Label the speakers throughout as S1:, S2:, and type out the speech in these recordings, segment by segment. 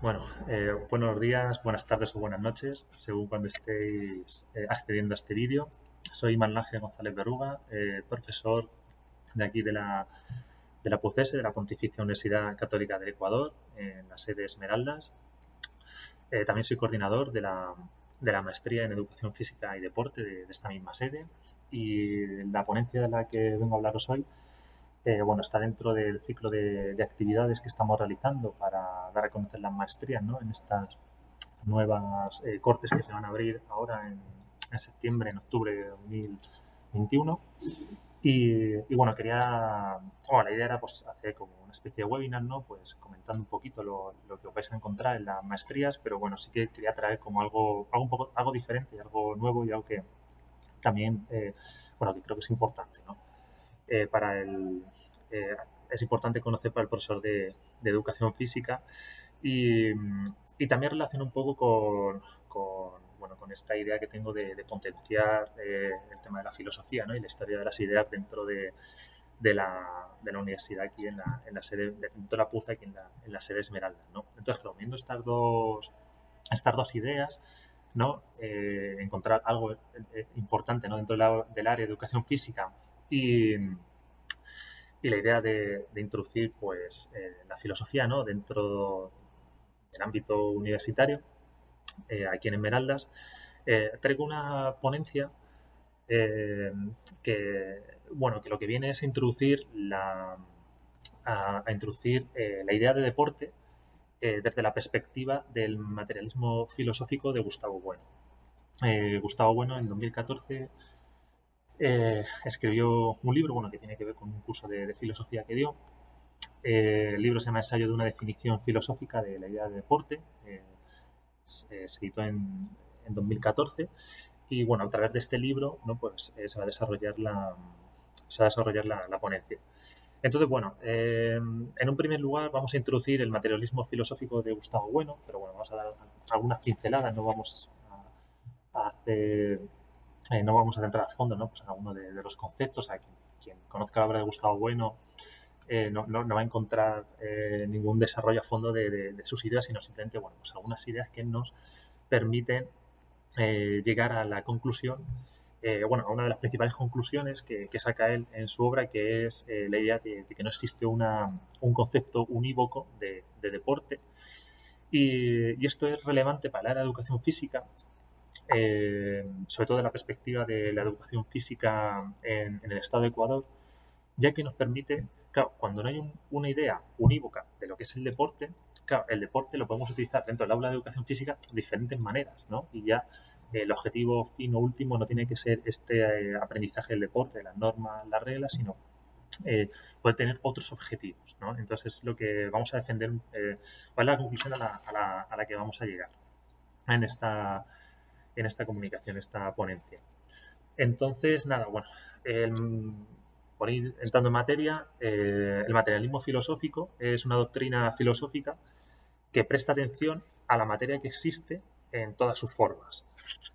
S1: Bueno, buenos días, buenas tardes o buenas noches, según cuando estéis accediendo a este vídeo. Soy Manuel González Beruga, profesor de aquí de la PUCESE, de la Pontificia Universidad Católica del Ecuador, en la sede Esmeraldas. También soy coordinador de la maestría en Educación Física y Deporte de esta misma sede. Y la ponencia de la que vengo a hablaros hoy está dentro del ciclo de actividades que estamos realizando para dar a conocer las maestrías, ¿no? En estas nuevas cortes que se van a abrir ahora en septiembre, en octubre de 2021. La idea era pues hacer como una especie de webinar, ¿no? Pues comentando un poquito lo que os vais a encontrar en las maestrías, pero bueno, sí que quería traer como algo diferente, algo nuevo y algo que también, que creo que es importante, ¿no? Para el, es importante conocer para el profesor de educación física y, y también relaciona un poco con esta idea que tengo de potenciar el tema de la filosofía, ¿no? Y la historia de las ideas dentro de la universidad aquí en la sede, dentro de la PUCE aquí en la sede Esmeralda, ¿no? Entonces, viendo estas dos ideas, ¿no? Encontrar algo importante, ¿no? Dentro del área de educación física y la idea de introducir pues la filosofía, ¿no? Dentro del ámbito universitario, aquí en Esmeraldas, traigo una ponencia eh, que lo que viene es a introducir la idea de deporte desde la perspectiva del materialismo filosófico de Gustavo Bueno. Gustavo Bueno en 2014 escribió un libro que tiene que ver con un curso de filosofía que dio. El libro se llama Ensayo de una definición filosófica de la idea de deporte. Se editó en 2014 y a través de este libro, ¿no? Pues se va a desarrollar la ponencia. Entonces, en un primer lugar vamos a introducir el materialismo filosófico de Gustavo Bueno, pero vamos a dar algunas pinceladas, no vamos a centrar a fondo, ¿no? Pues en alguno de los conceptos. A quien conozca la obra de Gustavo Bueno no va a encontrar ningún desarrollo a fondo de sus ideas, sino simplemente pues algunas ideas que nos permiten llegar a la conclusión, a una de las principales conclusiones que saca él en su obra, que es la idea de que no existe un concepto unívoco de deporte. Y esto es relevante para la educación física, sobre todo de la perspectiva de la educación física en el estado de Ecuador, ya que nos permite, claro, cuando no hay una idea unívoca de lo que es el deporte, claro, el deporte lo podemos utilizar dentro del aula de educación física de diferentes maneras, ¿no? Y ya el objetivo fin o último no tiene que ser este aprendizaje del deporte, las normas, las reglas, sino puede tener otros objetivos, ¿no? Entonces es lo que vamos a defender, cuál es la conclusión a la que vamos a llegar en esta comunicación, esta ponencia. Entonces, nada, por ir entrando en materia, el materialismo filosófico es una doctrina filosófica que presta atención a la materia que existe en todas sus formas.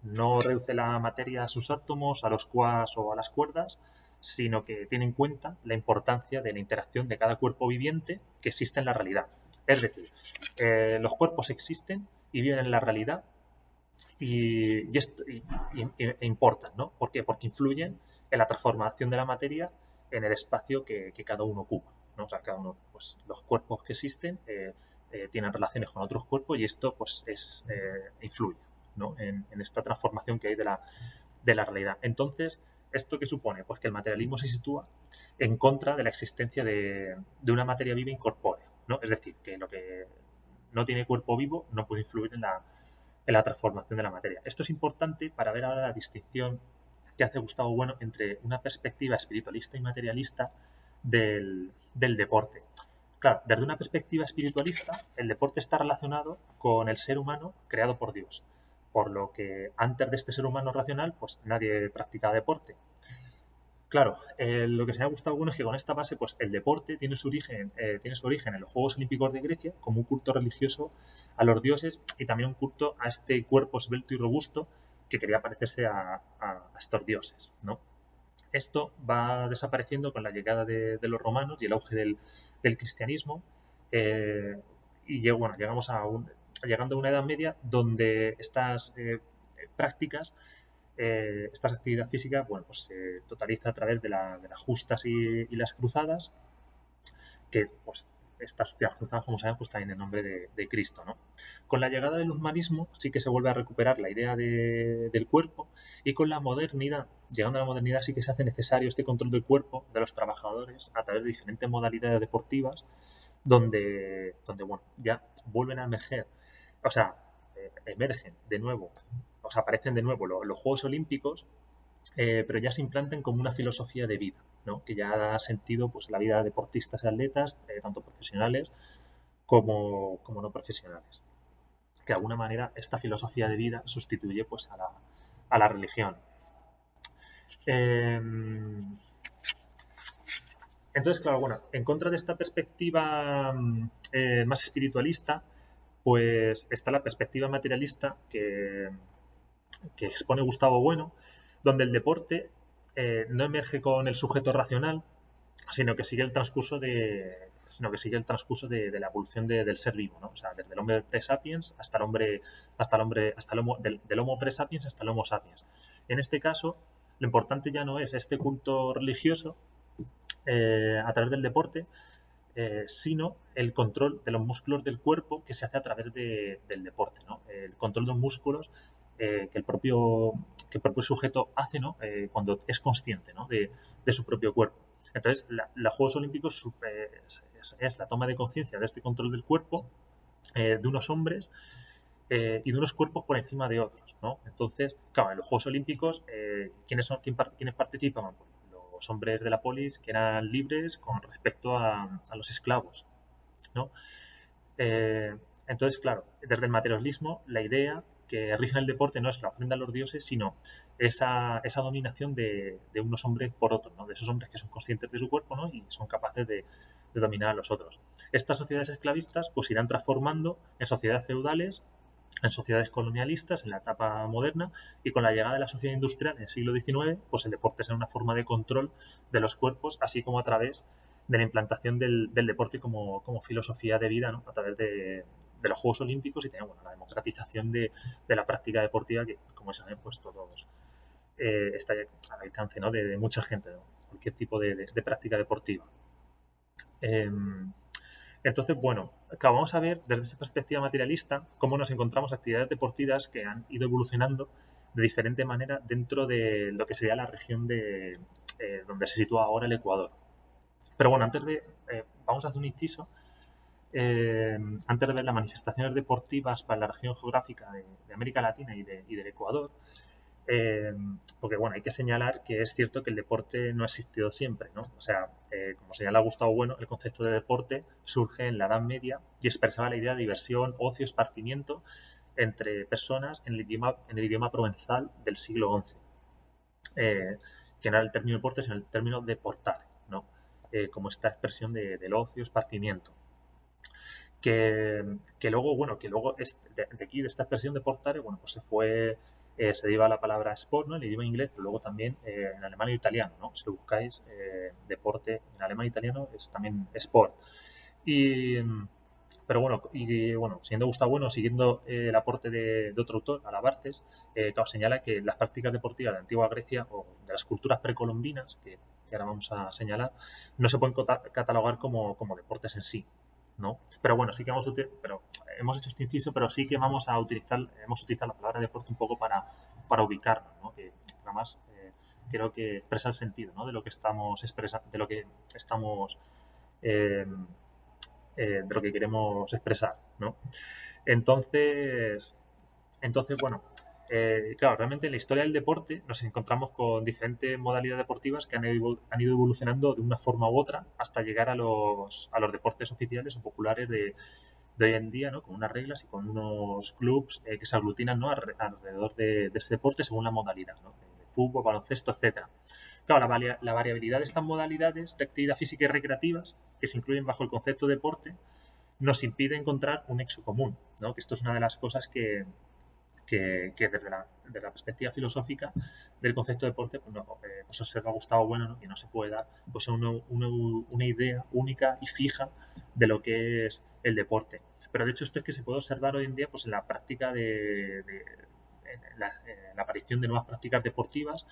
S1: No reduce la materia a sus átomos, a los quarks o a las cuerdas, sino que tiene en cuenta la importancia de la interacción de cada cuerpo viviente que existe en la realidad. Es decir, los cuerpos existen y viven en la realidad e importan, ¿no? ¿Por qué? Porque influyen en la transformación de la materia en el espacio que cada uno ocupa, ¿no? O sea, cada uno, pues los cuerpos que existen tienen relaciones con otros cuerpos y esto pues influye, ¿no? En esta transformación que hay de la realidad. Entonces, ¿esto qué supone? Pues que el materialismo se sitúa en contra de la existencia de una materia viva incorpórea, ¿no? Es decir, que lo que no tiene cuerpo vivo no puede influir en la transformación de la materia. Esto es importante para ver ahora la distinción que hace Gustavo Bueno entre una perspectiva espiritualista y materialista del deporte. Claro, desde una perspectiva espiritualista, el deporte está relacionado con el ser humano creado por Dios, por lo que antes de este ser humano racional, pues nadie practicaba deporte. Claro, lo que se me ha gustado bueno es que con esta base, pues el deporte tiene su origen en los Juegos Olímpicos de Grecia como un culto religioso a los dioses y también un culto a este cuerpo esbelto y robusto que quería parecerse a estos dioses, ¿no? Esto va desapareciendo con la llegada de los romanos y el auge del cristianismo, eh, bueno, llegando a una edad media donde estas prácticas, esta actividad física, bueno, pues se totaliza a través de las justas y las cruzadas, que pues estas últimas cruzadas, como saben, pues también en nombre de Cristo, ¿no? Con la llegada del humanismo sí que se vuelve a recuperar la idea del cuerpo, y con la modernidad, llegando a la modernidad, sí que se hace necesario este control del cuerpo de los trabajadores a través de diferentes modalidades deportivas donde bueno, ya vuelven a emerger, o sea, emergen de nuevo, o sea, aparecen de nuevo los Juegos Olímpicos, pero ya se implantan como una filosofía de vida, ¿no? Que ya da sentido pues, a la vida de deportistas y atletas, tanto profesionales como no profesionales. Que de alguna manera esta filosofía de vida sustituye pues, a la religión. Eh, entonces, claro, bueno, en contra de esta perspectiva más espiritualista, pues está la perspectiva materialista que expone Gustavo Bueno, donde el deporte no emerge con el sujeto racional, sino que sigue el transcurso de la evolución del ser vivo, ¿no? O sea, desde el hombre pre-sapiens hasta el homo, del homo pre-sapiens hasta el homo sapiens. En este caso, lo importante ya no es este culto religioso a través del deporte, sino el control de los músculos del cuerpo que se hace a través del deporte, ¿no? El control de los músculos que el propio sujeto hace, ¿no? Cuando es consciente, ¿no? de su propio cuerpo. Entonces, los Juegos Olímpicos es la toma de conciencia de este control del cuerpo de unos hombres y de unos cuerpos por encima de otros, ¿no? Entonces, claro, en los Juegos Olímpicos, ¿quiénes participaban? Pues los hombres de la polis que eran libres con respecto a los esclavos, ¿no? Eh, entonces, claro, desde el materialismo, la idea que rige el deporte no es la ofrenda a los dioses, sino esa dominación de unos hombres por otros, ¿no? De esos hombres que son conscientes de su cuerpo, ¿no? Y son capaces de dominar a los otros. Estas sociedades esclavistas pues irán transformando en sociedades feudales, en sociedades colonialistas en la etapa moderna, y con la llegada de la sociedad industrial en el siglo XIX, pues el deporte será una forma de control de los cuerpos, así como a través de la implantación del deporte como filosofía de vida, ¿no? A través de los Juegos Olímpicos y también bueno, la democratización de la práctica deportiva que, como saben, pues todos está al alcance, ¿no? de mucha gente, ¿no? Cualquier tipo de práctica deportiva. Eh, entonces, bueno, claro, vamos a ver desde esa perspectiva materialista cómo nos encontramos actividades deportivas que han ido evolucionando de diferente manera dentro de lo que sería la región donde se sitúa ahora el Ecuador. Pero bueno, vamos a hacer un inciso. Antes de ver las manifestaciones deportivas para la región geográfica de América Latina y del Ecuador, eh, porque bueno, hay que señalar que es cierto que el deporte no ha existido siempre, ¿no? O sea, como señala Gustavo Bueno, el concepto de deporte surge en la Edad Media y expresaba la idea de diversión, ocio, esparcimiento entre personas en el idioma provenzal del siglo XI, que no era el término deporte, sino el término de portare, ¿no? Como esta expresión del ocio, esparcimiento. Que luego, bueno, de aquí, de esta expresión de portare, bueno, pues se deriva la palabra sport, ¿no? El idioma inglés, pero luego también en alemán y italiano, ¿no? Si lo buscáis, deporte en alemán e italiano es también sport. Y, pero bueno, siendo Gustavo Bueno, siguiendo el aporte de otro autor, Alabarces, claro, señala que las prácticas deportivas de la antigua Grecia o de las culturas precolombinas, que ahora vamos a señalar, no se pueden catalogar como deportes en sí, ¿no? Pero bueno, sí que hemos hecho este inciso, pero sí que hemos utilizado la palabra deporte un poco para ubicarnos, ¿no? Que además creo que expresa el sentido, ¿no? De lo que estamos expresando, eh, de lo que queremos expresar, ¿no? Entonces, bueno, claro, realmente en la historia del deporte nos encontramos con diferentes modalidades deportivas que han ido evolucionando de una forma u otra hasta llegar a los deportes oficiales o populares de hoy en día, ¿no? Con unas reglas y con unos clubs que se aglutinan, ¿no? Alrededor de ese deporte según la modalidad, ¿no? De fútbol, baloncesto, etcétera. Claro, la variabilidad de estas modalidades de actividad física y recreativas, que se incluyen bajo el concepto de deporte, nos impide encontrar un nexo común, ¿no? Que esto es una de las cosas que desde la perspectiva filosófica del concepto de deporte pues observa Gustavo Bueno, ¿no? Que no se puede dar pues una idea única y fija de lo que es el deporte. Pero de hecho esto es que se puede observar hoy en día pues en la práctica en la aparición de nuevas prácticas deportivas,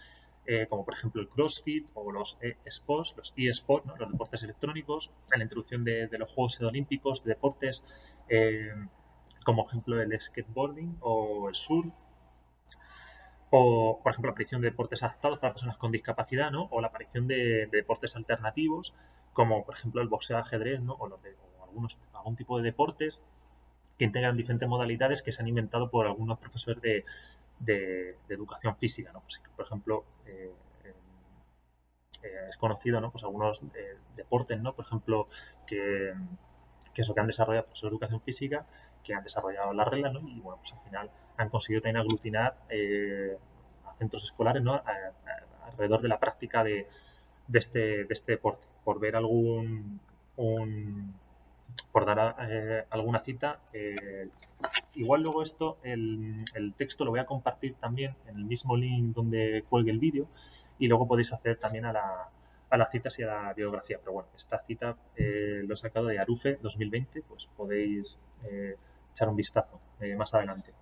S1: como por ejemplo el CrossFit o los eSports, los eSports, ¿no? Los deportes electrónicos, en la introducción de los Juegos Olímpicos, de deportes eh, como ejemplo el skateboarding o el surf, o por ejemplo la aparición de deportes adaptados para personas con discapacidad, ¿no? O la aparición de deportes alternativos, como por ejemplo el boxeo, ajedrez, ¿no? O algún tipo de deportes que integran diferentes modalidades que se han inventado por algunos profesores de educación física, ¿no? Pues, por ejemplo, es conocido, ¿no? Pues algunos deportes, ¿no? Por ejemplo, que, que eso que han desarrollado profesores de educación física, que han desarrollado las reglas, ¿no? Y bueno, pues al final han conseguido también aglutinar a centros escolares, ¿no? Alrededor de la práctica de este deporte. Por ver por dar alguna cita, igual luego esto, el texto lo voy a compartir también en el mismo link donde cuelgue el vídeo y luego podéis acceder también a las citas y a la bibliografía. Pero bueno, esta cita lo he sacado de Arufe 2020, pues podéis echar un vistazo más adelante.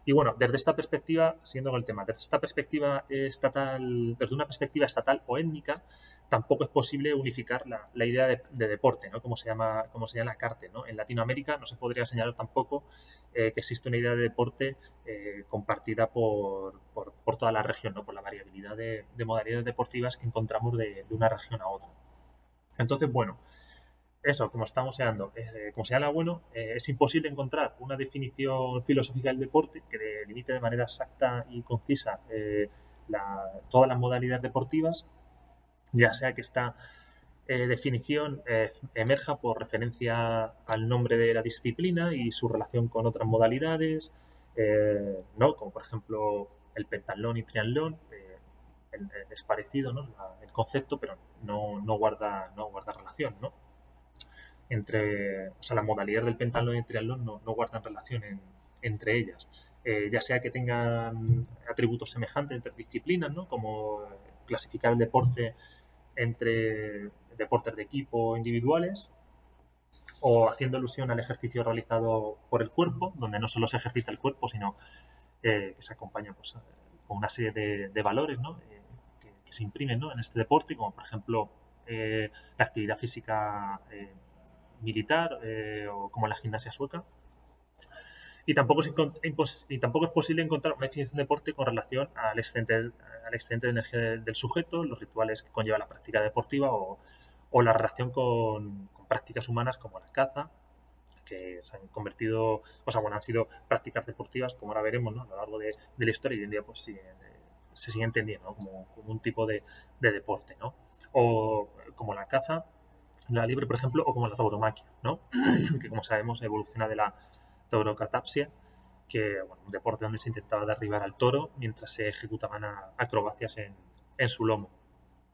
S1: Y bueno, desde esta perspectiva, siguiendo con el tema, desde esta perspectiva estatal, desde una perspectiva estatal o étnica, tampoco es posible unificar la idea de deporte, ¿no? Como se llama la CARTE, ¿no? En Latinoamérica no se podría señalar tampoco que existe una idea de deporte compartida por toda la región, ¿no? Por la variabilidad de modalidades deportivas que encontramos de una región a otra. Entonces, bueno, eso, como estamos señalando, como señala bueno, es imposible encontrar una definición filosófica del deporte que delimite de manera exacta y concisa todas las modalidades deportivas, ya sea que esta definición emerja por referencia al nombre de la disciplina y su relación con otras modalidades, ¿no? Como por ejemplo el pentatlón y triatlón. Es parecido, ¿no? El concepto, pero no guarda relación, ¿no? O sea, las modalidades del pentatlón y el triatlón no guardan relación entre ellas. Ya sea que tengan atributos semejantes entre disciplinas, ¿no? Como clasificar el deporte entre deportes de equipo o individuales, o haciendo alusión al ejercicio realizado por el cuerpo, donde no solo se ejercita el cuerpo, sino que se acompaña pues, con una serie de valores, ¿no? Que se imprimen, ¿no? En este deporte, como por ejemplo la actividad física militar o como la gimnasia sueca. Y tampoco es posible encontrar una definición de deporte con relación al excedente de energía del sujeto, los rituales que conlleva la práctica deportiva o la relación con prácticas humanas como la caza, que se han convertido, o sea, bueno, han sido prácticas deportivas, como ahora veremos, ¿no? A lo largo de la historia, y hoy en día pues se sigue entendiendo, ¿no? Como un tipo de deporte, ¿no? O como la caza, la libre, por ejemplo, o como la tauromaquia, ¿no? Que como sabemos evoluciona de la taurocatapsia, que bueno, un deporte donde se intentaba derribar al toro mientras se ejecutaban acrobacias en su lomo.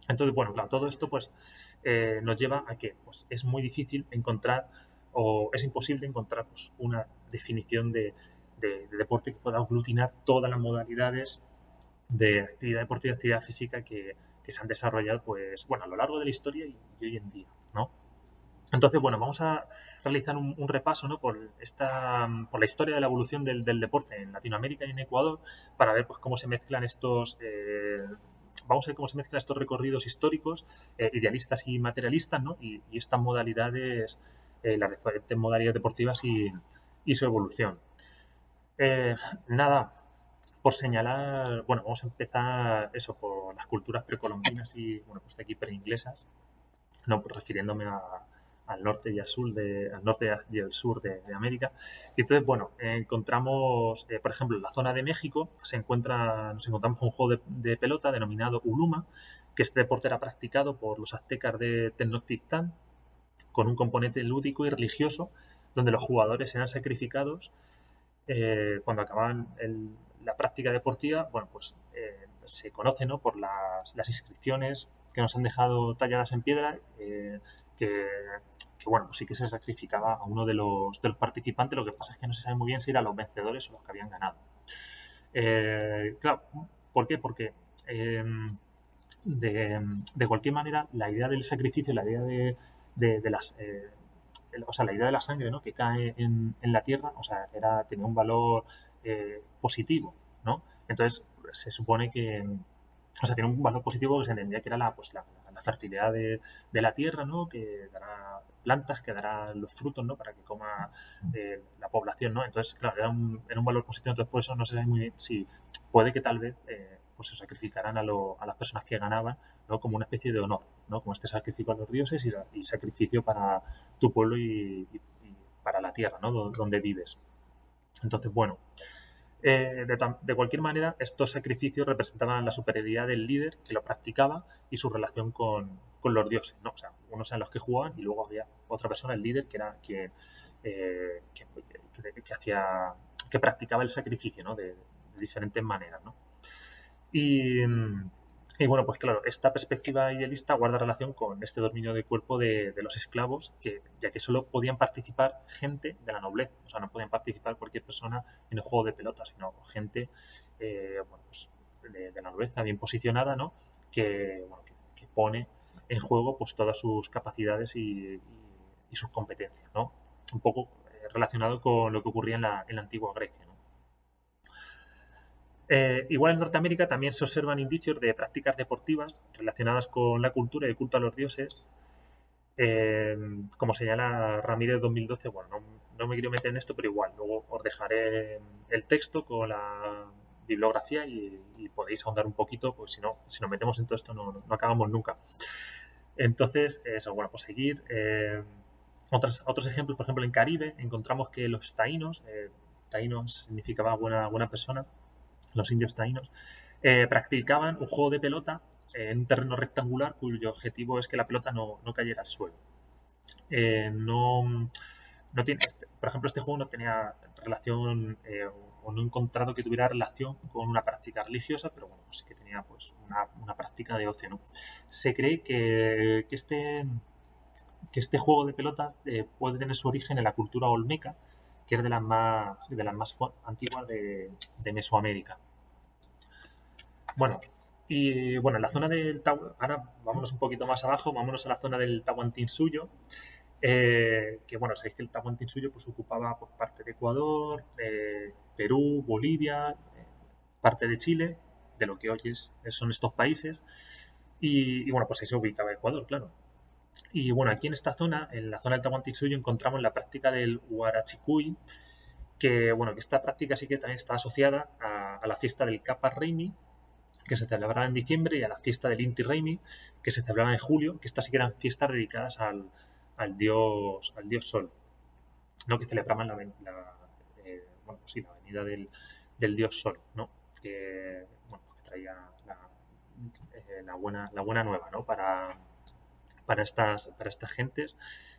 S1: Entonces, bueno, claro, todo esto pues nos lleva a que pues, es muy difícil encontrar o es imposible encontrar pues, una definición de deporte que pueda aglutinar todas las modalidades de actividad deportiva y actividad física que se han desarrollado pues, bueno, a lo largo de la historia y hoy en día, ¿no? Entonces, bueno, vamos a realizar un repaso, ¿no? Por la historia de la evolución del deporte en Latinoamérica y en Ecuador para ver pues, cómo se mezclan vamos a ver cómo se mezclan estos recorridos históricos, idealistas y materialistas, ¿no? Y estas modalidades, las diferentes modalidades deportivas y su evolución. Nada, por señalar, bueno, vamos a empezar eso por las culturas precolombinas y, bueno, pues de aquí preinglesas, no pues refiriéndome al norte y al norte y al sur de América. Y entonces, bueno, encontramos, por ejemplo, en la zona de México nos encontramos con un juego de pelota denominado Uluma, que este deporte era practicado por los aztecas de Tenochtitlán, con un componente lúdico y religioso, donde los jugadores eran sacrificados cuando acababan la práctica deportiva. Bueno, pues se conoce, ¿no? Por las inscripciones que nos han dejado talladas en piedra, que, bueno, pues sí que se sacrificaba a uno de los participantes. Lo que pasa es que no se sabe muy bien si eran los vencedores o los que habían ganado. Claro, ¿por qué? Porque de cualquier manera la idea del sacrificio, la idea de las o sea, la idea de la sangre, ¿no? Que cae en la tierra, o sea, tenía un valor positivo, ¿no? Entonces, se supone que, o sea, tiene un valor positivo que se entendía que era la fertilidad de la tierra, ¿no? Que dará plantas, que dará los frutos, ¿no? Para que coma la población, ¿no? Entonces, claro, era un valor positivo, entonces por eso no sé muy bien si puede que tal vez pues se sacrificaran a las personas que ganaban, ¿no? Como una especie de honor, ¿no? Como este sacrificio a los dioses y sacrificio para tu pueblo y para la tierra, ¿no? Donde vives. Entonces, bueno, de cualquier manera, estos sacrificios representaban la superioridad del líder que lo practicaba y su relación con los dioses, ¿no? O sea, unos eran los que jugaban y luego había otra persona, el líder, que era quien hacía, que practicaba el sacrificio, ¿no? De diferentes maneras, ¿no? Y, y bueno, pues claro, esta perspectiva idealista guarda relación con este dominio de cuerpo de los esclavos, ya que solo podían participar gente de la nobleza, o sea, no podían participar cualquier persona en el juego de pelota, sino gente bueno, pues, de la nobleza bien posicionada, ¿no? Bueno, que pone en juego pues todas sus capacidades y sus competencias, ¿no? Un poco relacionado con lo que ocurría en la antigua Grecia, ¿no? Igual en Norteamérica también se observan indicios de prácticas deportivas relacionadas con la cultura y el culto a los dioses. Como señala Ramírez 2012, bueno, no me quiero meter en esto, pero igual, luego os dejaré el texto con la bibliografía y podéis ahondar un poquito, pues si nos metemos en todo esto no acabamos nunca. Entonces, eso, bueno, pues seguir. Otros ejemplos, por ejemplo, en Caribe encontramos que los taínos, taínos significaba buena persona, los indios taínos, practicaban un juego de pelota en un terreno rectangular cuyo objetivo es que la pelota no cayera al suelo. No tiene, por ejemplo, este juego no tenía relación o no he encontrado que tuviera relación con una práctica religiosa, pero bueno, sí que tenía pues una práctica de ocio, ¿no? Se cree que este juego de pelota puede tener su origen en la cultura olmeca, que es de las más antiguas de Mesoamérica. Bueno, y bueno, en la zona del ahora vámonos un poquito más abajo, vámonos a la zona del Tahuantinsuyo, que bueno, sabéis que el Tahuantinsuyo pues ocupaba pues, parte de Ecuador, Perú, Bolivia, parte de Chile, de lo que hoy son estos países, y bueno, pues ahí se ubicaba Ecuador, claro. Y bueno, aquí en esta zona, en la zona del Tahuantinsuyo, encontramos la práctica del Huarachicuy, que bueno, que esta práctica sí que también está asociada a la fiesta del Capa Reimi, que se celebraba en diciembre, y a la fiesta del Inti Raymi, que se celebraba en julio, que estas sí que eran fiestas dedicadas al dios Sol, ¿no? Que celebraban bueno, pues sí, la venida del dios Sol, ¿no? Bueno, que traía la buena nueva, ¿no? Para estas gentes,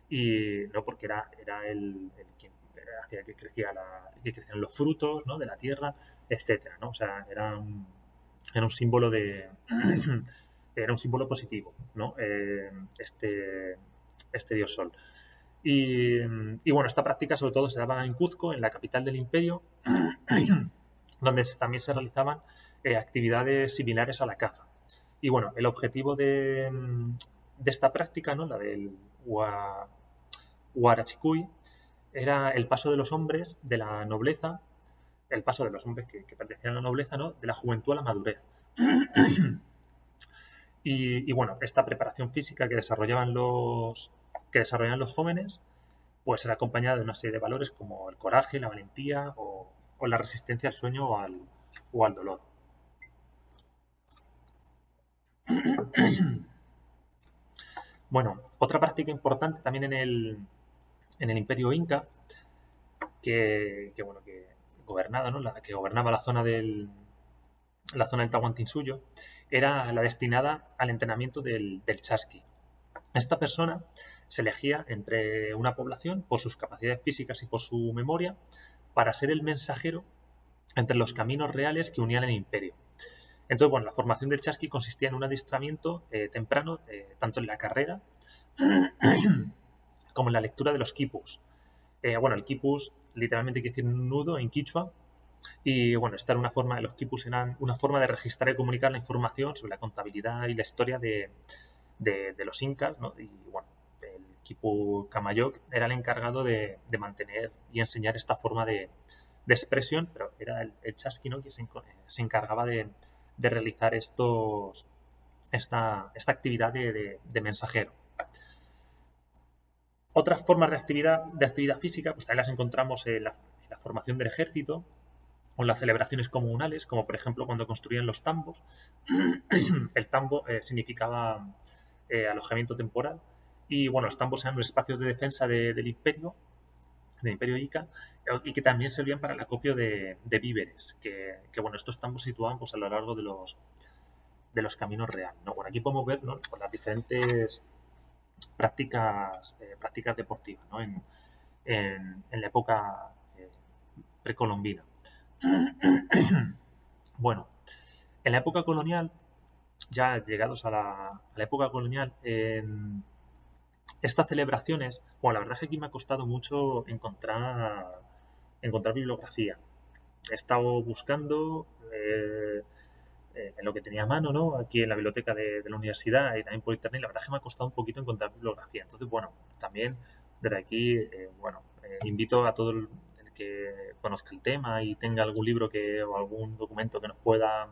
S1: y no porque era el quien hacía que crecían los frutos, ¿no? De la tierra, etcétera, ¿no? O sea, era un símbolo era un símbolo positivo, ¿no? Este dios sol. Y bueno, esta práctica sobre todo se daba en Cuzco, en la capital del imperio, donde también se realizaban actividades similares a la caza. Y bueno, el objetivo de esta práctica, ¿no? La del Huarachicuy, era el paso de los hombres de la nobleza, el paso de los hombres que pertenecían a la nobleza, ¿no? De la juventud a la madurez. Y bueno, esta preparación física que desarrollaban los jóvenes, pues era acompañada de una serie de valores como el coraje, la valentía o la resistencia al sueño o al dolor. Bueno, otra práctica importante también en el Imperio Inca, que gobernaba, ¿no? que gobernaba la zona del Tahuantinsuyo, era la destinada al entrenamiento del chasqui. Esta persona se elegía entre una población por sus capacidades físicas y por su memoria para ser el mensajero entre los caminos reales que unían el imperio. Entonces, bueno, la formación del chasqui consistía en un adiestramiento temprano, tanto en la carrera como en la lectura de los quipus. Bueno, el quipus literalmente quiere decir nudo en quichua, y bueno, los quipus eran una forma de registrar y comunicar la información sobre la contabilidad y la historia de los incas, ¿no? Y bueno, Quipu Camayoc era el encargado de mantener y enseñar esta forma de expresión, pero era el chasqui, ¿no?, que se encargaba de realizar esta actividad de mensajero. Otras formas de actividad física, pues también las encontramos en la formación del ejército o en las celebraciones comunales, como por ejemplo cuando construían los tambos. El tambo significaba alojamiento temporal, y bueno, los tambos eran los espacios de defensa del imperio Inca, y que también servían para el acopio de víveres, bueno, estos tambos se situaban pues a lo largo de los caminos reales, ¿no? Bueno, aquí podemos ver, ¿no?, pues, las diferentes prácticas deportivas, ¿no?, en la época precolombina. Bueno, en la época colonial, ya llegados a la época colonial, estas celebraciones, bueno, la verdad es que aquí me ha costado mucho encontrar bibliografía. He estado buscando en lo que tenía a mano, ¿no?, aquí en la biblioteca de la universidad y también por internet. La verdad es que me ha costado un poquito encontrar bibliografía. Entonces, bueno, también desde aquí, invito a todo el que conozca el tema y tenga algún libro o algún documento que nos pueda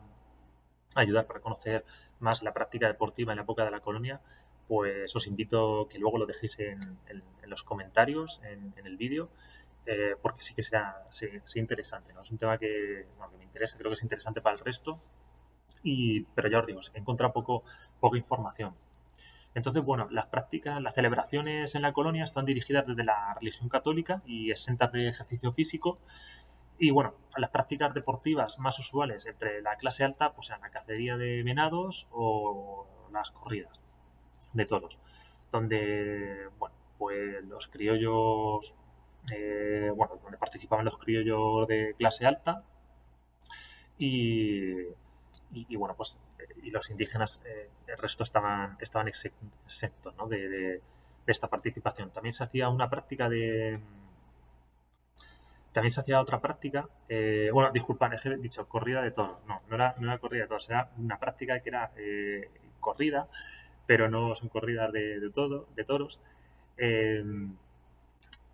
S1: ayudar para conocer más la práctica deportiva en la época de la colonia, pues os invito que luego lo dejéis en los comentarios, en el vídeo, porque sí que será interesante, ¿no? Es un tema bueno, que me interesa, creo que es interesante para el resto, pero ya os digo, he encontrado poca información. Entonces, bueno, las celebraciones en la colonia están dirigidas desde la religión católica y exentas de ejercicio físico. Y bueno, las prácticas deportivas más usuales entre la clase alta, pues eran la cacería de venados o las corridas de toros, donde, bueno, pues los criollos, donde participaban los criollos de clase alta y, bueno, pues y los indígenas, el resto estaban exentos, ¿no?, de esta participación. También se hacía otra práctica, disculpad, he dicho corrida de toros. No era corrida de toros, era una práctica que era corrida, pero no son corridas de toros, eh,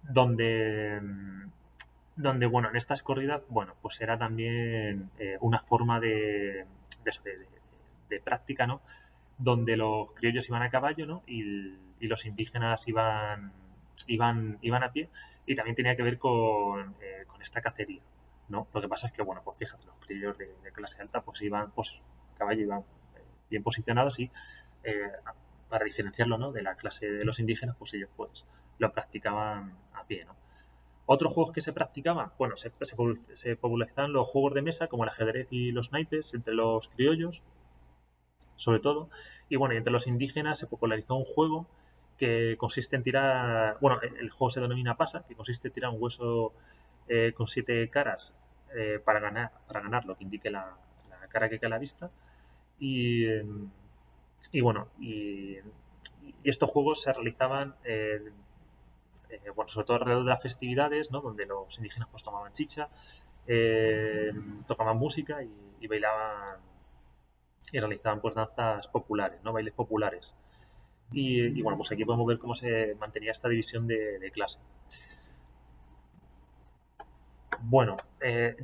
S1: donde, bueno, en estas corridas, bueno, pues era también una forma de práctica, ¿no?, donde los criollos iban a caballo, ¿no?, y los indígenas iban a pie, y también tenía que ver con esta cacería, ¿no? Lo que pasa es que, bueno, pues fíjate, los criollos de clase alta pues iban, pues a caballo, iban bien posicionados, y eh, para diferenciarlo, ¿no?, de la clase de los indígenas, pues ellos pues lo practicaban a pie, ¿no? Otros juegos que se practicaban, bueno, se popularizaban los juegos de mesa como el ajedrez y los naipes entre los criollos, sobre todo. Y bueno, y entre los indígenas se popularizó un juego que consiste en tirar, bueno, el juego se denomina pasa, que consiste en tirar un hueso con 7 caras para ganar lo que indique la cara que cae a la vista. Y, bueno, y estos juegos se realizaban sobre todo alrededor de las festividades, ¿no?, donde los indígenas pues tomaban chicha, tocaban música y bailaban y realizaban pues danzas populares, ¿no?, bailes populares. Y bueno, pues aquí podemos ver cómo se mantenía esta división de clase. Bueno,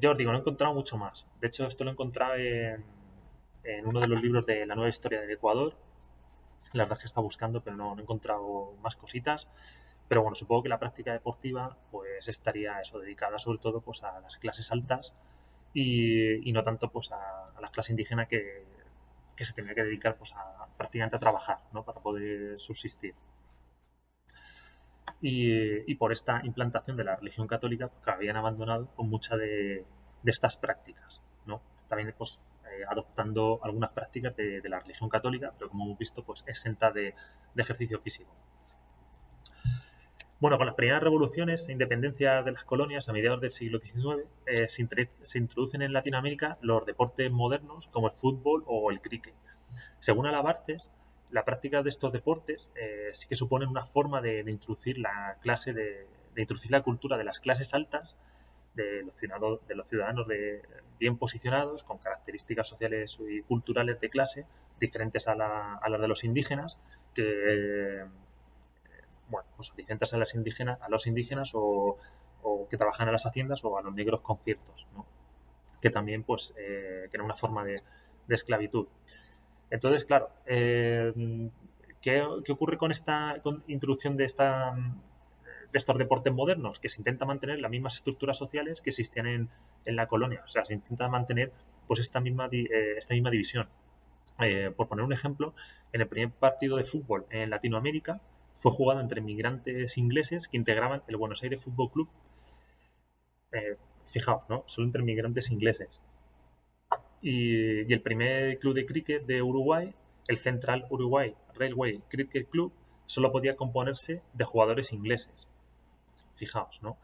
S1: ya os digo, no he encontrado mucho más. De hecho, esto lo he encontrado en uno de los libros de la nueva historia del Ecuador. La verdad es que he estado buscando, pero no he encontrado más cositas. Pero bueno, supongo que la práctica deportiva pues estaría dedicada sobre todo pues a las clases altas y no tanto pues a las clases indígenas que se tenía que dedicar pues prácticamente a trabajar, ¿no?, para poder subsistir. Y por esta implantación de la religión católica, pues, que habían abandonado con muchas de estas prácticas, ¿no? También pues adoptando algunas prácticas de la religión católica, pero como hemos visto, pues exenta de ejercicio físico. Bueno, con las primeras revoluciones e independencia de las colonias a mediados del siglo XIX, se introducen en Latinoamérica los deportes modernos como el fútbol o el cricket. Según Alabarces, la práctica de estos deportes sí que suponen una forma de introducir introducir la cultura de las clases altas, de los ciudadanos bien posicionados, con características sociales y culturales de clase diferentes a las de los indígenas, que bueno, pues alicientas a los indígenas o que trabajan en las haciendas o a los negros con ciertos, ¿no? Que también, pues, que era una forma de esclavitud. Entonces, claro, ¿qué ocurre con esta introducción de estos deportes modernos? Que se intenta mantener las mismas estructuras sociales que existían en la colonia. O sea, se intenta mantener pues esta misma división. Por poner un ejemplo, en el primer partido de fútbol en Latinoamérica fue jugado entre inmigrantes ingleses que integraban el Buenos Aires Fútbol Club. Fijaos, ¿no? Solo entre inmigrantes ingleses. Y el primer club de cricket de Uruguay, el Central Uruguay Railway Cricket Club, solo podía componerse de jugadores ingleses. Fijaos, ¿no?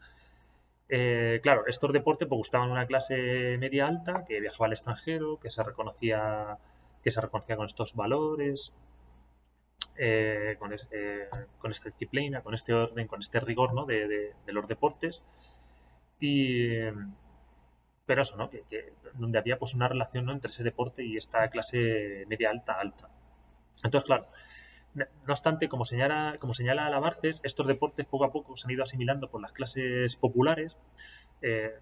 S1: Claro, estos deportes pues, gustaban una clase media alta que viajaba al extranjero, que se reconocía con estos valores, con esta disciplina, con este orden, con este rigor, ¿no? de los deportes. Y, pero eso, ¿no? Donde había pues una relación, ¿no? entre ese deporte y esta clase media alta. Entonces, claro, no obstante, como señala Labarces, estos deportes poco a poco se han ido asimilando por las clases populares, eh,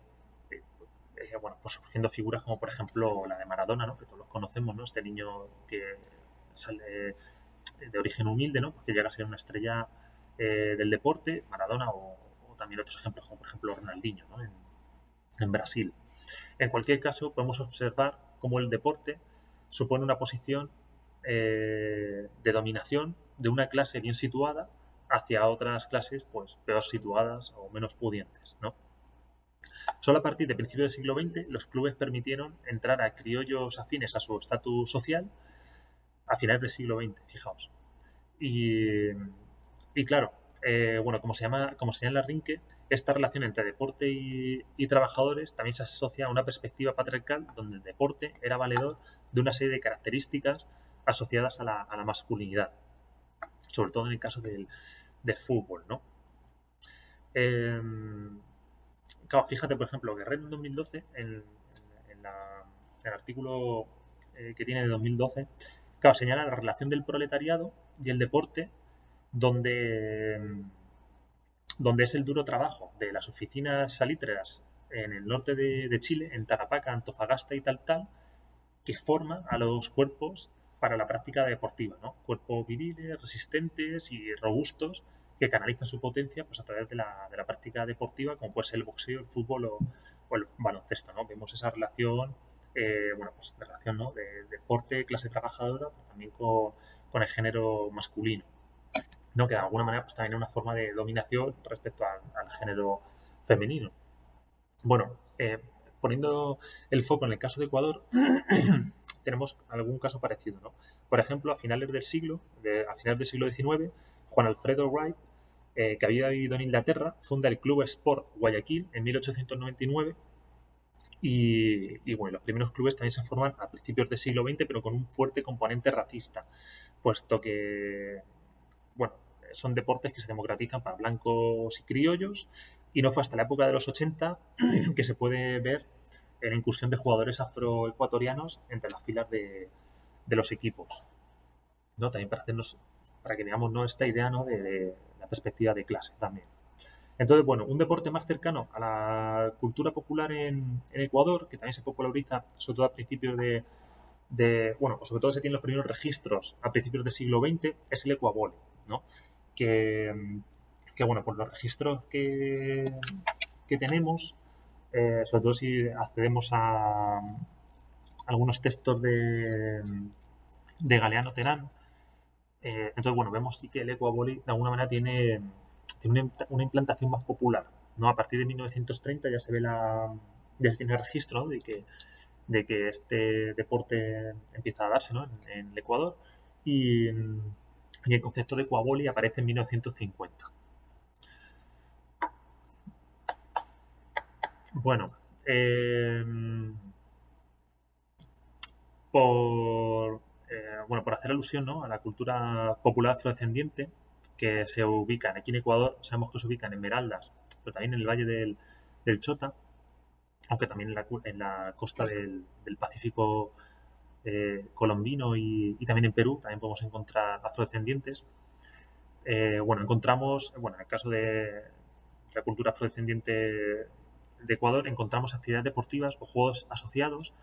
S1: bueno, pues surgiendo figuras como por ejemplo la de Maradona, ¿no? Que todos los conocemos, ¿no? Este niño que sale de origen humilde, ¿no? Porque llega a ser una estrella del deporte, Maradona, o también otros ejemplos como por ejemplo Ronaldinho, ¿no? En Brasil. En cualquier caso, podemos observar cómo el deporte supone una posición de dominación de una clase bien situada hacia otras clases pues peor situadas o menos pudientes, ¿no? Solo a partir de principios del siglo XX los clubes permitieron entrar a criollos afines a su estatus social a finales del siglo XX, fijaos. Y, y claro, bueno, como señala Rinke, esta relación entre deporte y trabajadores también se asocia a una perspectiva patriarcal donde el deporte era valedor de una serie de características asociadas a la masculinidad, sobre todo en el caso del fútbol, ¿no? Eh, claro, fíjate, por ejemplo, Guerrero en 2012, en el artículo que tiene de 2012, claro, señala la relación del proletariado y el deporte donde, donde es el duro trabajo de las oficinas salitreras en el norte de Chile, en Tarapacá, Antofagasta y tal, que forma a los cuerpos para la práctica deportiva, ¿no? Cuerpos viriles, resistentes y robustos que canalizan su potencia pues, a través de la práctica deportiva, como puede ser el boxeo, el fútbol o el baloncesto, ¿no? Vemos esa relación, bueno, pues de relación, ¿no? De deporte, clase trabajadora, pues, también con el género masculino. ¿No? Que de alguna manera pues, también es una forma de dominación respecto al género femenino. Bueno, poniendo el foco en el caso de Ecuador, tenemos algún caso parecido, ¿no? Por ejemplo, a finales del siglo XIX, Juan Alfredo Wright, que había vivido en Inglaterra, funda el Club Sport Guayaquil en 1899 y bueno, los primeros clubes también se forman a principios del siglo XX, pero con un fuerte componente racista, puesto que bueno, son deportes que se democratizan para blancos y criollos y no fue hasta la época de los 80 que se puede ver la incursión de jugadores afroecuatorianos entre las filas de los equipos, ¿no? También para que veamos, ¿no? esta idea, ¿no? de la perspectiva de clase también. Entonces, bueno, un deporte más cercano a la cultura popular en Ecuador, que también se populariza sobre todo a principios bueno, pues sobre todo se tienen los primeros registros a principios del siglo XX, es el ecuavole, ¿no? Que, que bueno, por los registros que tenemos, sobre todo si accedemos a algunos textos de Galeano Terán, entonces, bueno, vemos sí que el ecuavole de alguna manera tiene una implantación más popular, ¿no? A partir de 1930 ya se ve ya se tiene registro, ¿no? de que este deporte empieza a darse, ¿no? en el Ecuador y, y el concepto de ecuavoli aparece en 1950. Bueno, por hacer alusión, ¿no? a la cultura popular afrodescendiente que se ubican aquí en Ecuador, sabemos que se ubican en Esmeraldas, pero también en el Valle del Chota, aunque también en la costa del Pacífico colombino y también en Perú también podemos encontrar afrodescendientes. Encontramos, en el caso de la cultura afrodescendiente de Ecuador, encontramos actividades deportivas o juegos asociados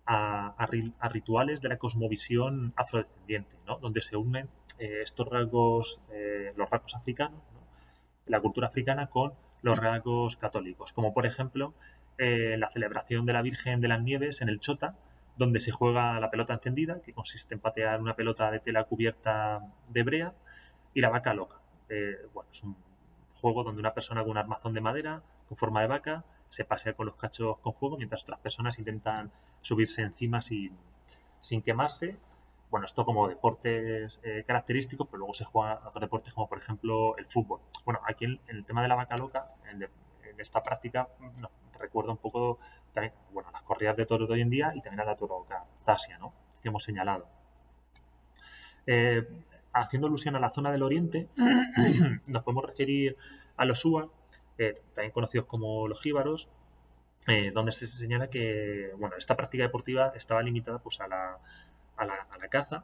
S1: a rituales de la cosmovisión afrodescendiente, ¿no? Donde se unen estos rasgos, los rasgos africanos, ¿no? La cultura africana con los rasgos católicos, como por ejemplo la celebración de la Virgen de las Nieves en el Chota, donde se juega la pelota encendida, que consiste en patear una pelota de tela cubierta de brea, y la vaca loca. Es un juego donde una persona con un armazón de madera con forma de vaca se pasea con los cachos con fuego mientras otras personas intentan subirse encima sin quemarse. Esto como deportes característicos, pero luego se juegan otros deportes como por ejemplo el fútbol. Aquí en el tema de la vaca loca, en esta práctica, nos recuerda un poco también, a las corridas de toros de hoy en día y también a la tauromaquia, ¿no? Que hemos señalado. Haciendo alusión a la zona del oriente, nos podemos referir a los Uwa, también conocidos como los jíbaros, donde se señala que esta práctica deportiva estaba limitada pues, a la caza.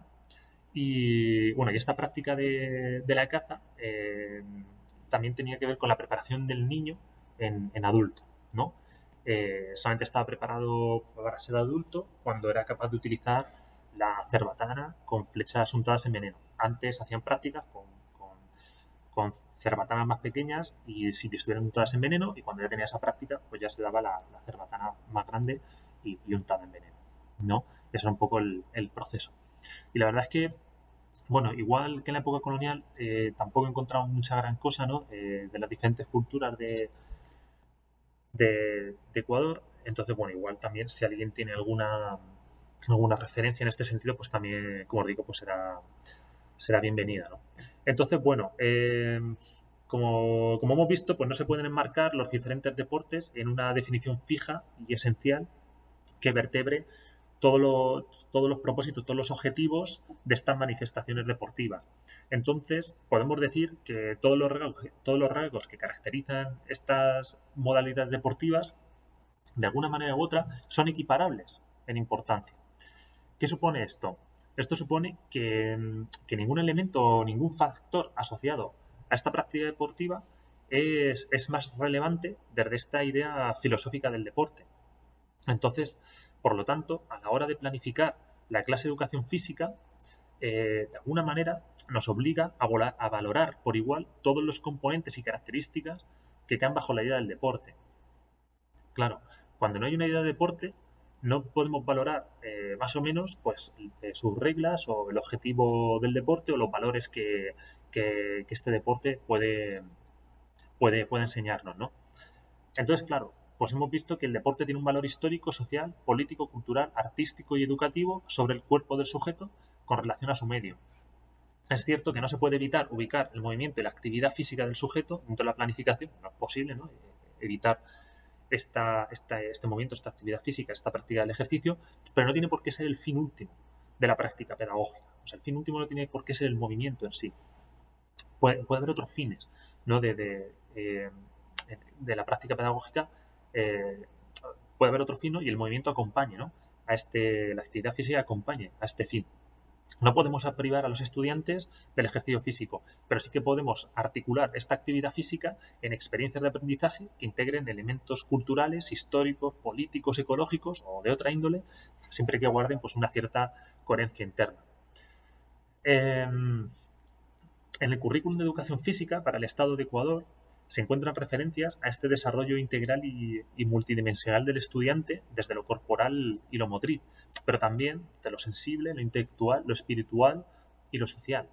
S1: Y esta práctica de la caza también tenía que ver con la preparación del niño en adulto, ¿no? Solamente estaba preparado para ser adulto cuando era capaz de utilizar la cerbatana con flechas untadas en veneno. Antes hacían prácticas con cerbatanas más pequeñas y si estuvieran untadas en veneno, y cuando ya tenía esa práctica, pues ya se daba la cerbatana más grande y untada en veneno, ¿no? Eso era un poco el proceso. Y la verdad es que, igual que en la época colonial, tampoco he encontrado mucha gran cosa, ¿no? De las diferentes culturas de Ecuador. Entonces, igual también si alguien tiene alguna referencia en este sentido, pues también, como os digo, pues será bienvenida, ¿no? Entonces, como hemos visto, pues no se pueden enmarcar los diferentes deportes en una definición fija y esencial que vertebre todos los propósitos, todos los objetivos de estas manifestaciones deportivas. Entonces, podemos decir que todos los rasgos que caracterizan estas modalidades deportivas, de alguna manera u otra, son equiparables en importancia. ¿Qué supone esto? Esto supone que ningún elemento o ningún factor asociado a esta práctica deportiva es más relevante desde esta idea filosófica del deporte. Entonces, por lo tanto, a la hora de planificar la clase de educación física, de alguna manera nos obliga a valorar por igual todos los componentes y características que caen bajo la idea del deporte. Claro, cuando no hay una idea de deporte, no podemos valorar más o menos pues sus reglas o el objetivo del deporte o los valores que este deporte puede enseñarnos, ¿no? Entonces, claro, pues hemos visto que el deporte tiene un valor histórico, social, político, cultural, artístico y educativo sobre el cuerpo del sujeto con relación a su medio. Es cierto que no se puede evitar ubicar el movimiento y la actividad física del sujeto dentro de la planificación, no es posible, ¿no? Evitar este movimiento, esta actividad física, esta práctica del ejercicio, pero no tiene por qué ser el fin último de la práctica pedagógica. O sea, el fin último no tiene por qué ser el movimiento en sí. Puede haber otros fines, ¿no? De la práctica pedagógica, puede haber otro fin, ¿no? Y el movimiento acompañe, ¿no? La actividad física acompañe a este fin. No podemos privar a los estudiantes del ejercicio físico, pero sí que podemos articular esta actividad física en experiencias de aprendizaje que integren elementos culturales, históricos, políticos, ecológicos o de otra índole, siempre que guarden pues, una cierta coherencia interna. En el currículum de educación física para el Estado de Ecuador se encuentran referencias a este desarrollo integral y multidimensional del estudiante desde lo corporal y lo motriz, pero también de lo sensible, lo intelectual, lo espiritual y lo social.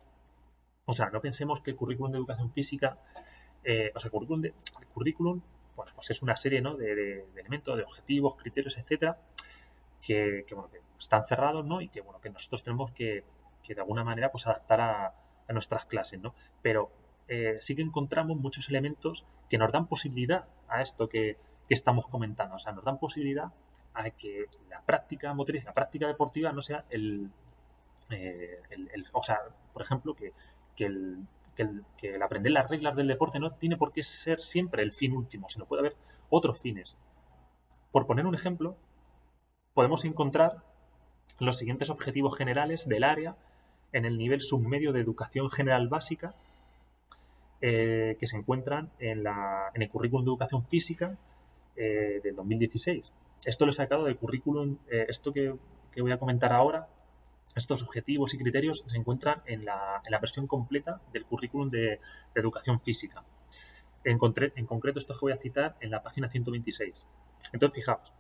S1: O sea, no pensemos que el currículum de educación física, el currículum pues es una serie, ¿no? de elementos, de objetivos, criterios, etcétera, que están cerrados, ¿no? Y que nosotros tenemos que de alguna manera pues adaptar a nuestras clases, ¿no? Pero sí que encontramos muchos elementos que nos dan posibilidad a esto que estamos comentando. O sea, nos dan posibilidad a que la práctica motriz, la práctica deportiva no sea o sea, por ejemplo, que el aprender las reglas del deporte no tiene por qué ser siempre el fin último, sino puede haber otros fines. Por poner un ejemplo, podemos encontrar los siguientes objetivos generales del área en el nivel submedio de educación general básica que se encuentran en el currículum de educación física del 2016. Esto lo he sacado del currículum, esto que voy a comentar ahora, estos objetivos y criterios se encuentran en la versión completa del currículum de educación física. En concreto, esto que voy a citar en la página 126. Entonces, fijaos,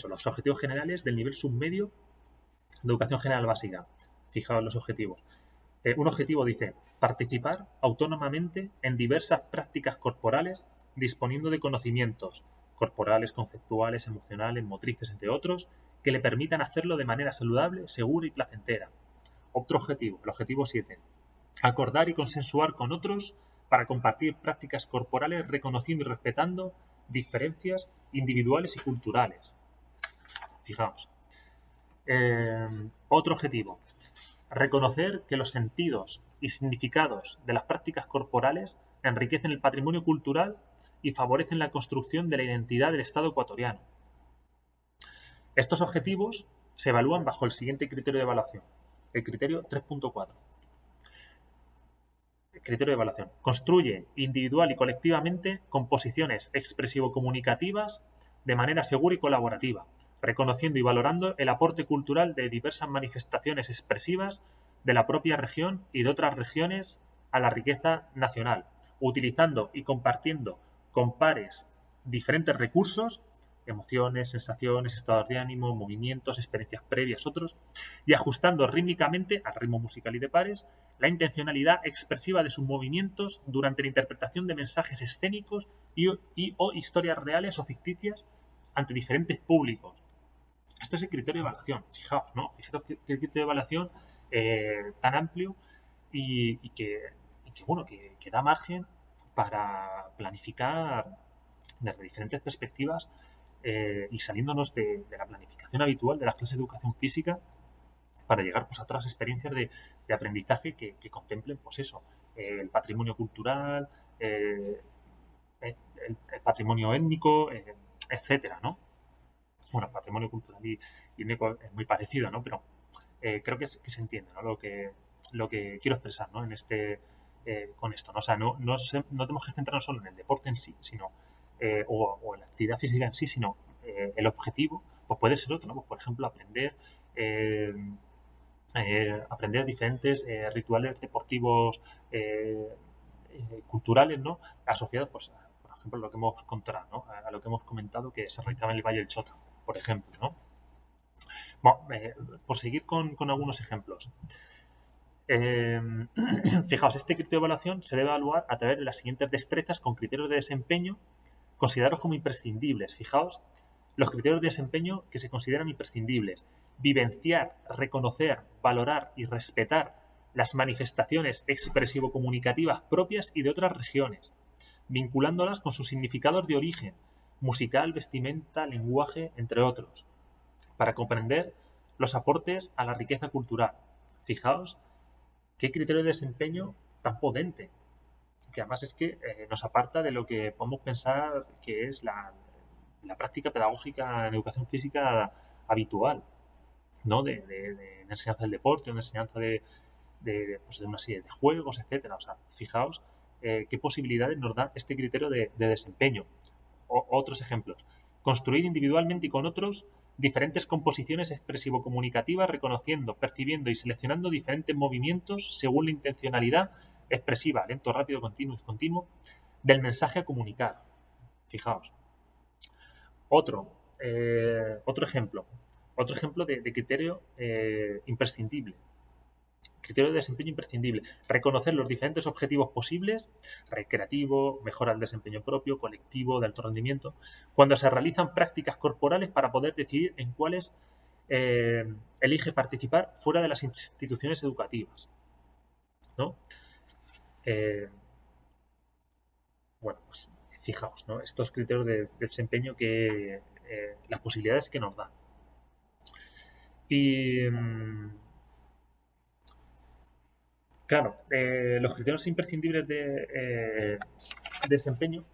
S1: los objetivos generales del nivel submedio de educación general básica. Fijaos los objetivos. Un objetivo dice participar autónomamente en diversas prácticas corporales, disponiendo de conocimientos corporales, conceptuales, emocionales, motrices, entre otros, que le permitan hacerlo de manera saludable, segura y placentera. Otro objetivo, el objetivo 7. Acordar y consensuar con otros para compartir prácticas corporales reconociendo y respetando diferencias individuales y culturales. Fijaos. Otro objetivo. Reconocer que los sentidos y significados de las prácticas corporales enriquecen el patrimonio cultural y favorecen la construcción de la identidad del Estado ecuatoriano. Estos objetivos se evalúan bajo el siguiente criterio de evaluación, el criterio 3.4. Criterio de evaluación. Construye individual y colectivamente composiciones expresivo-comunicativas de manera segura y colaborativa, reconociendo y valorando el aporte cultural de diversas manifestaciones expresivas de la propia región y de otras regiones a la riqueza nacional, utilizando y compartiendo con pares diferentes recursos, emociones, sensaciones, estados de ánimo, movimientos, experiencias previas, otros, y ajustando rítmicamente al ritmo musical y de pares la intencionalidad expresiva de sus movimientos durante la interpretación de mensajes escénicos o historias reales o ficticias ante diferentes públicos. Esto es el criterio de evaluación. Fijaos, ¿no? Fijaos que el criterio de evaluación tan amplio y que da margen para planificar desde diferentes perspectivas y saliéndonos de la planificación habitual de las clases de educación física para llegar pues, a otras experiencias de aprendizaje que contemplen pues eso, el patrimonio cultural, el patrimonio étnico, etcétera, ¿no? Bueno, patrimonio cultural y étnico es muy parecido, ¿no? Pero creo que se entiende, ¿no? Lo que quiero expresar, ¿no? Con esto, ¿no? O sea, no tenemos que centrarnos solo en el deporte en sí, sino o en la actividad física en sí, sino el objetivo, pues puede ser otro, ¿no? Pues, por ejemplo, aprender diferentes rituales deportivos culturales, ¿no? Asociados, pues, por ejemplo, lo que hemos contado, ¿no? A lo que hemos comentado que se realizaba en el Valle del Chota, por ejemplo, ¿no? Bueno, por seguir con algunos ejemplos. Fijaos, este criterio de evaluación se debe evaluar a través de las siguientes destrezas con criterios de desempeño considerados como imprescindibles. Fijaos, los criterios de desempeño que se consideran imprescindibles. Vivenciar, reconocer, valorar y respetar las manifestaciones expresivo-comunicativas propias y de otras regiones, vinculándolas con sus significados de origen, musical, vestimenta, lenguaje, entre otros, para comprender los aportes a la riqueza cultural. Fijaos qué criterio de desempeño tan potente, que además es que nos aparta de lo que podemos pensar que es la práctica pedagógica en educación física habitual, ¿no? De enseñanza del deporte, de enseñanza de una serie de juegos, etcétera. O sea, fijaos qué posibilidades nos da este criterio de desempeño. Otros ejemplos. Construir individualmente y con otros diferentes composiciones expresivo-comunicativas, reconociendo, percibiendo y seleccionando diferentes movimientos según la intencionalidad expresiva, lento, rápido, continuo, del mensaje a comunicar. Fijaos. Otro ejemplo de criterio imprescindible. Criterio de desempeño imprescindible. Reconocer los diferentes objetivos posibles, recreativo, mejora del desempeño propio, colectivo, de alto rendimiento, cuando se realizan prácticas corporales para poder decidir en cuáles elige participar fuera de las instituciones educativas, ¿no? Bueno, pues fijaos, ¿no? Estos criterios de desempeño que las posibilidades que nos dan. Y claro, los criterios imprescindibles de desempeño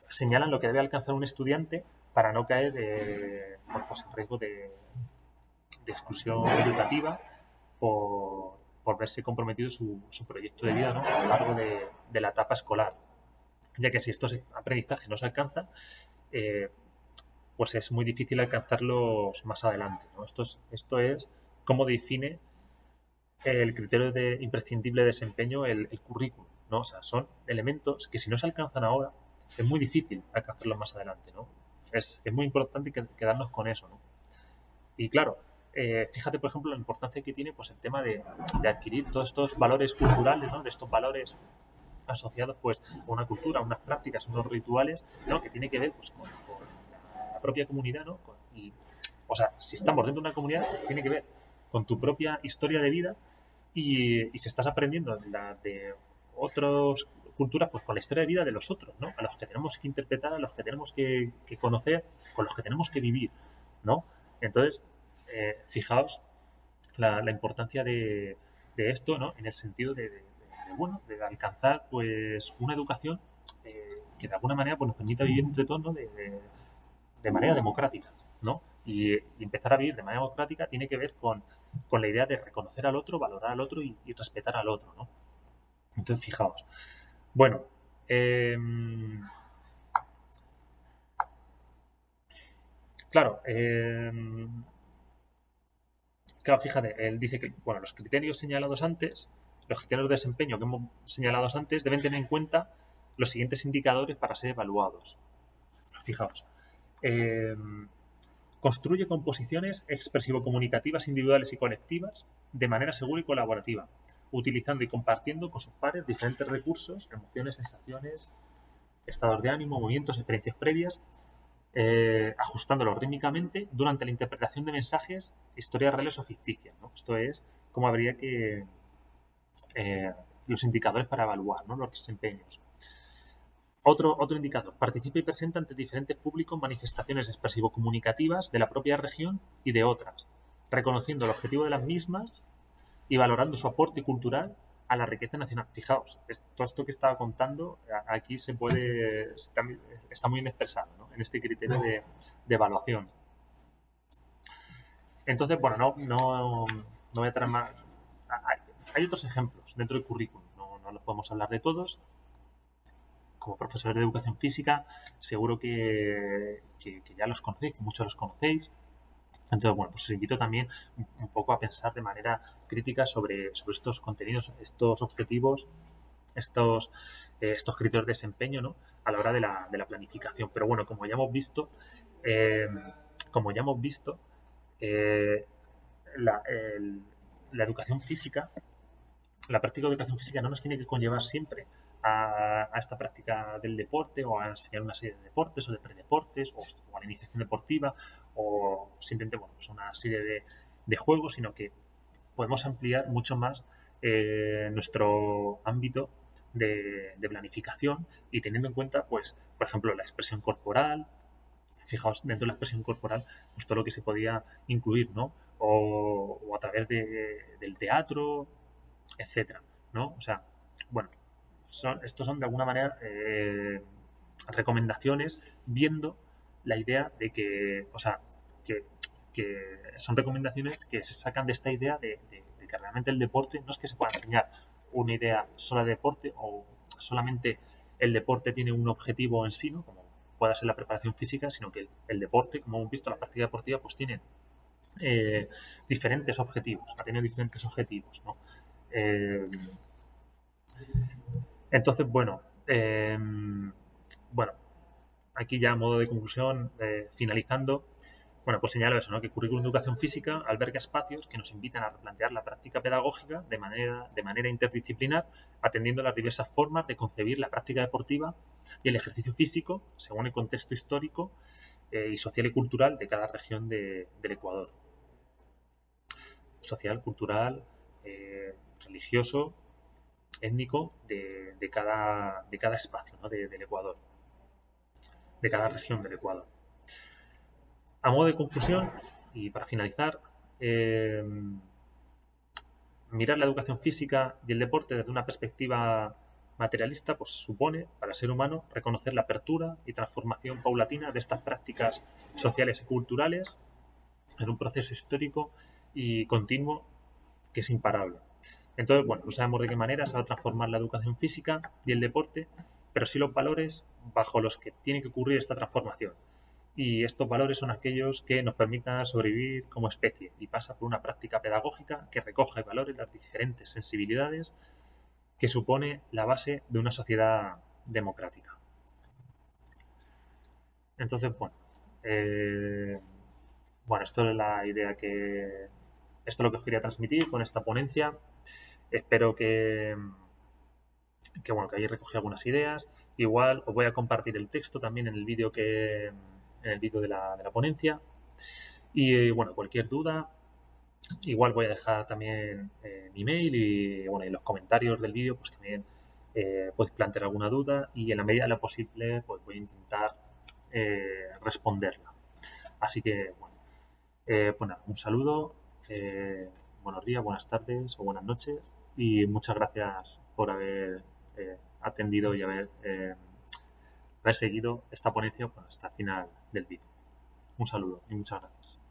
S1: señalan lo que debe alcanzar un estudiante para no caer pues en riesgo de exclusión educativa por verse comprometido su proyecto de vida, ¿no? A lo largo de de la etapa escolar, ya que si estos aprendizajes no se alcanzan, pues es muy difícil alcanzarlos más adelante, ¿no? Esto es cómo define el criterio de imprescindible desempeño el currículum, ¿no? O sea, son elementos que si no se alcanzan ahora, es muy difícil alcanzarlos más adelante, ¿no? Es muy importante quedarnos con eso, ¿no? Y claro, fíjate, por ejemplo, la importancia que tiene pues el tema de adquirir todos estos valores culturales, ¿no? De estos valores asociados pues a una cultura, a unas prácticas, unos rituales, ¿no? Que tiene que ver pues con la propia comunidad, ¿no? O sea, si estamos dentro de una comunidad, tiene que ver con tu propia historia de vida y si estás aprendiendo de otras culturas, pues con la historia de vida de los otros, ¿no? A los que tenemos que interpretar, a los que tenemos que conocer, con los que tenemos que vivir, ¿no? Entonces, fijaos la importancia de esto, ¿no? En el sentido bueno, de alcanzar pues una educación que de alguna manera pues, nos permita vivir entre todos, ¿no? De manera democrática, ¿no? Y empezar a vivir de manera democrática tiene que ver con la idea de reconocer al otro, valorar al otro y respetar al otro, ¿no? Entonces, fijaos. Bueno, claro, claro, fíjate, él dice que, bueno, los criterios señalados antes, los criterios de desempeño que hemos señalado antes, deben tener en cuenta los siguientes indicadores para ser evaluados. Fijaos. Construye composiciones expresivo-comunicativas individuales y colectivas de manera segura y colaborativa, utilizando y compartiendo con sus pares diferentes recursos, emociones, sensaciones, estados de ánimo, movimientos, experiencias previas, ajustándolos rítmicamente durante la interpretación de mensajes, historias reales o ficticias, ¿no? Esto es cómo habría que los indicadores para evaluar, ¿no? Los desempeños. Otro indicador, participa y presenta ante diferentes públicos manifestaciones expresivo-comunicativas de la propia región y de otras, reconociendo el objetivo de las mismas y valorando su aporte cultural a la riqueza nacional. Fijaos, todo esto que estaba contando aquí está muy bien expresado, ¿no? En este criterio de evaluación. Entonces, bueno, no voy a traer más. Hay otros ejemplos dentro del currículum, no los podemos hablar de todos. Como profesores de educación física, seguro que ya los conocéis, que muchos los conocéis. Entonces, bueno, pues os invito también un poco a pensar de manera crítica sobre estos contenidos, estos objetivos, estos criterios de desempeño, ¿no? A la hora de la planificación. Pero bueno, como ya hemos visto, eh, la educación física, la práctica de educación física no nos tiene que conllevar siempre a esta práctica del deporte o a enseñar una serie de deportes o de predeportes o a la iniciación deportiva o simplemente bueno, pues una serie de juegos, sino que podemos ampliar mucho más nuestro ámbito de planificación y teniendo en cuenta, pues, por ejemplo, la expresión corporal. Fijaos, dentro de la expresión corporal, pues todo lo que se podía incluir, ¿no? O a través del teatro, etcétera, ¿no? O sea, bueno, estos son de alguna manera recomendaciones viendo la idea de que, o sea, que son recomendaciones que se sacan de esta idea de que realmente el deporte no es que se pueda enseñar una idea sola de deporte o solamente el deporte tiene un objetivo en sí, ¿no? Como pueda ser la preparación física, sino que el deporte, como hemos visto, la práctica deportiva, pues tiene diferentes objetivos, ha tenido diferentes objetivos, ¿no? Entonces, bueno, aquí ya a modo de conclusión, finalizando, bueno, pues señalo eso, ¿no? Que el currículum de educación física alberga espacios que nos invitan a replantear la práctica pedagógica de manera interdisciplinar, atendiendo a las diversas formas de concebir la práctica deportiva y el ejercicio físico según el contexto histórico y social y cultural de cada región del Ecuador. Social, cultural, religioso, étnico de cada espacio, ¿no? del Ecuador, de cada región del Ecuador. A modo de conclusión y para finalizar, mirar la educación física y el deporte desde una perspectiva materialista pues supone para el ser humano reconocer la apertura y transformación paulatina de estas prácticas sociales y culturales en un proceso histórico y continuo que es imparable. Entonces, bueno, no sabemos de qué manera se va a transformar la educación física y el deporte, pero sí los valores bajo los que tiene que ocurrir esta transformación. Y estos valores son aquellos que nos permitan sobrevivir como especie y pasa por una práctica pedagógica que recoja y valore las diferentes sensibilidades que supone la base de una sociedad democrática. Entonces, eh, bueno, esto es la idea esto es lo que os quería transmitir con esta ponencia. Espero bueno, que hayáis recogido algunas ideas. Igual os voy a compartir el texto también en el vídeo en el vídeo de la ponencia. Y bueno, cualquier duda, igual voy a dejar también mi email y bueno, en los comentarios del vídeo pues también podéis plantear alguna duda y en la medida de lo posible pues voy a intentar responderla. Así que bueno, un saludo, buenos días, buenas tardes o buenas noches y muchas gracias por haber atendido y haber seguido esta ponencia hasta el final del vídeo. Un saludo y muchas gracias.